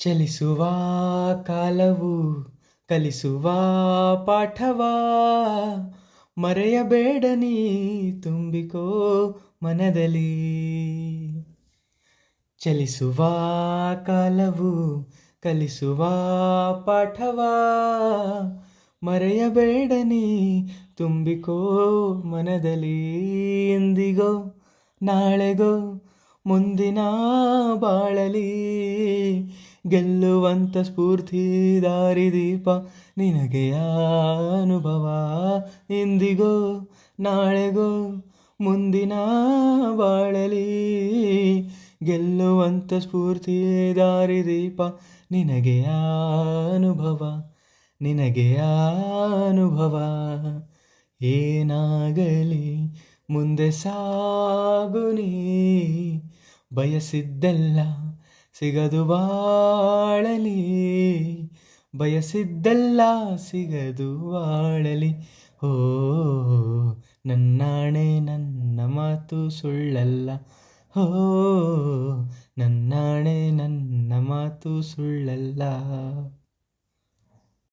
ಚಲಿಸುವ ಕಾಲವು ಕಲಿಸುವ ಪಾಠವಾ ಮರೆಯಬೇಡ ನೀ ತುಂಬಿಕೋ ಮನದಲ್ಲಿ. ಚಲಿಸುವ ಕಾಲವು ಕಲಿಸುವ ಪಾಠವಾ ಮರೆಯಬೇಡ ನೀ ತುಂಬಿಕೋ ಮನದಲ್ಲಿ. ಎಂದಿಗೋ ನಾಳೆಗೋ ಮುಂದಿನ ಬಾಳಲಿ ಗೆಲ್ಲುವಂತ ಸ್ಫೂರ್ತಿ ದಾರಿದೀಪ ನಿನಗೆಯ ಅನುಭವ. ಇಂದಿಗೋ ನಾಳೆಗೋ ಮುಂದಿನ ಬಾಳಲಿ ಗೆಲ್ಲುವಂತ ಸ್ಫೂರ್ತಿ ದಾರಿದೀಪ ನಿನಗೆಯ ಅನುಭವ, ನಿನಗೆಯ ಅನುಭವ. ಏನಾಗಲಿ ಮುಂದೆ ಸಾಗು ನೀ, ಬಯಸಿದ್ದೆಲ್ಲ ಸಿಗದು ಬಾಳಲಿ, ಬಯಸಿದ್ದೆಲ್ಲ ಸಿಗದು ಬಾಳಲಿ. ಓ ನನ್ನಾಣೆ ನನ್ನ ಮಾತು ಸುಳ್ಳಲ್ಲ, ಓ ನನ್ನಾಣೆ ನನ್ನ ಮಾತು ಸುಳ್ಳಲ್ಲ.